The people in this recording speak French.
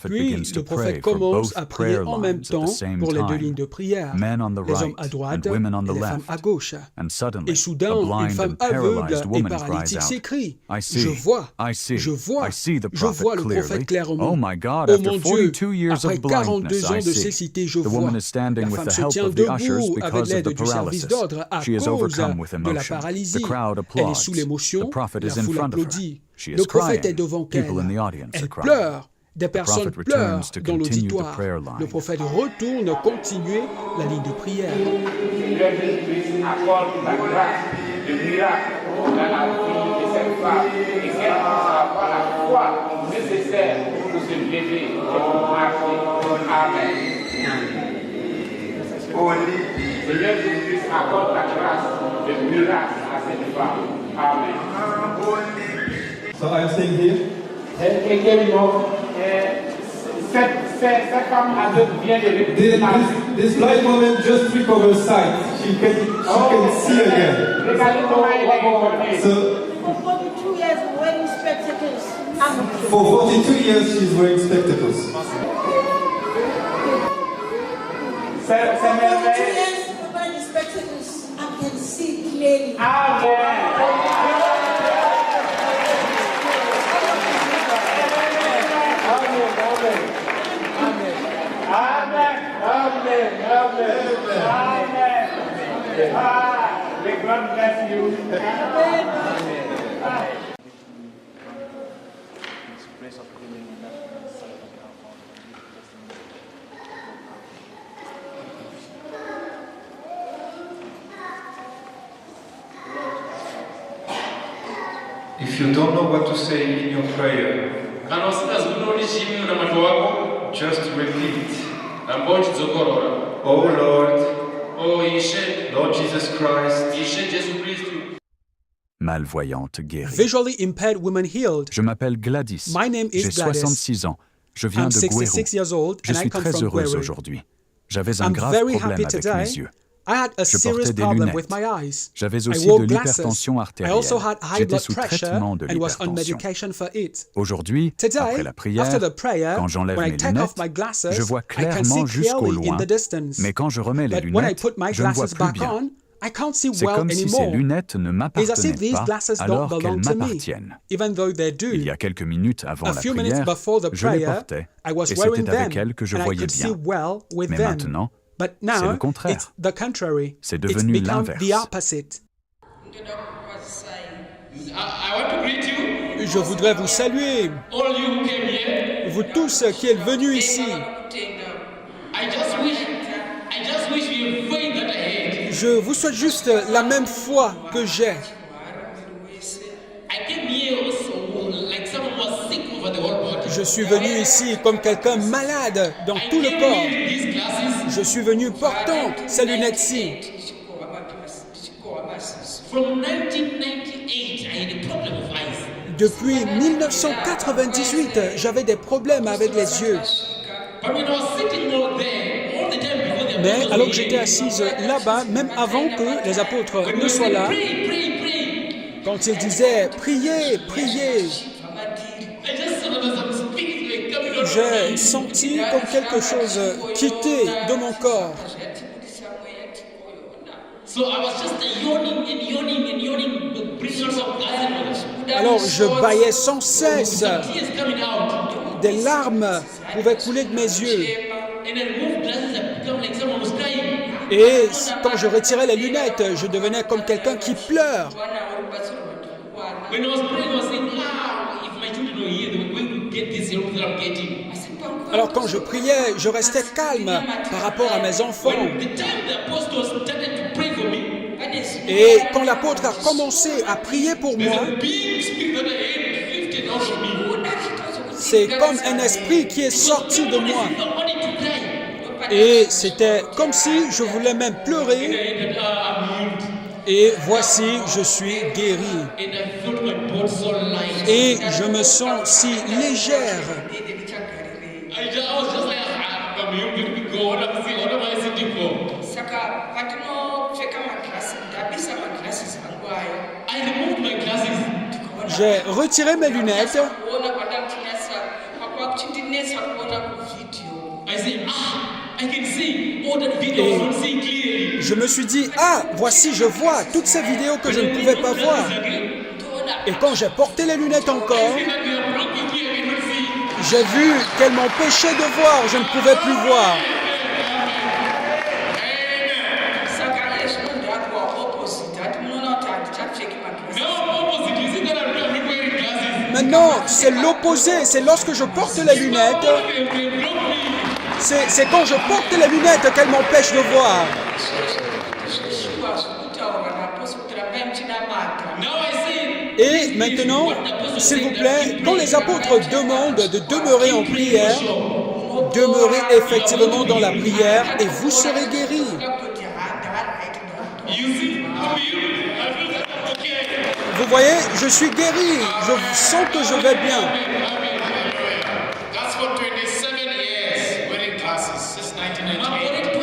Puis le prophète commence à prier en même temps pour les deux lignes de prière, les hommes à droite et les femmes à gauche. Et soudain, une femme aveugle et paralytique s'écrie, « Je vois le prophète clairement. Oh mon Dieu, après 42 ans de cécité, je vois. » La femme se tient debout avec l'aide du service d'ordre à cause de la paralysie. Elle est sous l'émotion, la foule applaudit. Le prophète est devant elle. Elle pleure. Des personnes pleurent dans l'auditoire. Le prophète retourne continuer la ligne de prière. Seigneur Jésus-Christ accorde la grâce, le miracle dans la vie de cette femme et qu'elle puisse avoir la foi nécessaire pour se lever et pour marcher. Amen. Seigneur Jésus-Christ accorde la grâce, le miracle à cette femme. Amen. So I'm saying here. Cette femme aveugle vient de récupérer. This blind woman just recovers sight. She can see again. Regardez comment elle est étonnée. So, For 42 years wearing spectacles. for 42 years she's wearing spectacles. C'est 42 merveilleux. years wearing spectacles. I can see clearly. Amen. May God bless you. If you don't know what to say in your prayer, just repeat. Oh Lord, Lord Jesus Christ. Malvoyante guérie. Visually impaired woman healed. Je m'appelle Gladys. My name is J'ai Gladys. 66 ans. Je viens I'm de 66 years Gouérou. old Je and I suis come très from heureuse Gouérou. aujourd'hui. J'avais un I'm grave very problème happy avec today. mes yeux. I had a Je serious portais des problem lunettes. with my eyes. J'avais I aussi wore de glasses. l'hypertension I artérielle. also had high J'étais blood sous pressure traitement de and was on l'hypertension. medication for it. Aujourd'hui, Today, après la prière, after the prayer, quand j'enlève when I mes take off my lunettes, glasses, je vois I can see clairement jusqu'au clearly in loin, the distance. mais quand je remets les But when I lunettes, put my je ne vois glasses plus back bien. on, I can't see C'est well comme si ces anymore. lunettes ne It's as if m'appartenaient these pas glasses don't alors qu'elles belong to me, m'appartiennent. even though they do. Il y a quelques minutes avant A la few minutes prière, before the je les prayer, portais I was et wearing c'était avec them, elles que je and I voyais could see bien. well with Mais them. maintenant, But c'est now, le contraire. it's the contrary. C'est It's devenu become l'inverse. the opposite. I want to greet you. Je voudrais vous saluer, All you who came here. vous tous qui êtes venus ici. I just wish you have faith that I had. Je vous souhaite juste la même foi que j'ai. I came here also like someone was sick over the whole body. Je suis venu ici comme quelqu'un malade dans tout le corps. These glasses Je suis venu portant ces lunettes-ci. from 1998. I had a problem with eyes. Depuis 1998, j'avais des problèmes avec les yeux. But when I was sitting over there, all the time before the Mais apostles alors were que j'étais here, assise là-bas, même avant que les apôtres when ne we soient said, là, pray. quand ils disaient « Priez, priez », I just saw that some spirits were coming out of j'ai me. senti comme quelque chose quitter de mon corps. So I was just yawning, bringing lots of gas and Alors je bâillais sans cesse, tears coming out. des larmes pouvaient couler de mes yeux. And I removed glasses, I become like someone who's crying. Et quand je retirais les lunettes, je devenais comme quelqu'un qui pleure. When I was praying, I was saying, if my children were here, they were going to get this help that I'm getting. Alors quand je priais, je restais calme par rapport à mes enfants. The time the apostles started to pray for me, Et quand l'apôtre a commencé à prier pour moi, a big spirit that I had lifted out of me. c'est comme un esprit qui est sorti de moi. I wanted to cry. Et c'était comme si je voulais même pleurer. And I'm healed. Et voici, je suis guéri. And I felt my body so light. Et je me sens si légère. I was just like, I'm healed, let me go. What am I sitting for? Saka patinopfeka magirasi ndabisa magirasi zangu ayo I removed my glasses. J'ai retiré mes lunettes kuona kwatantinasa pakwake chindinetsa kuona kuvideo. I said, I can see all that video I don't see clearly. Je me suis dit, voici, je vois toutes ces vidéos que je ne pouvais pas voir. Et quand j'ai porté les lunettes encore, j'ai vu qu'elles m'empêchaient de voir, je ne pouvais plus voir. Maintenant, c'est l'opposé, c'est lorsque je porte les lunettes, c'est quand je porte les lunettes qu'elles m'empêchent de voir. Et maintenant, s'il vous plaît, quand les apôtres demandent de demeurer en prière, demeurez effectivement dans la prière et vous serez guéris. Vous voyez, je suis guéri, je sens que je vais bien. That's for 27 years wearing glasses since 1998.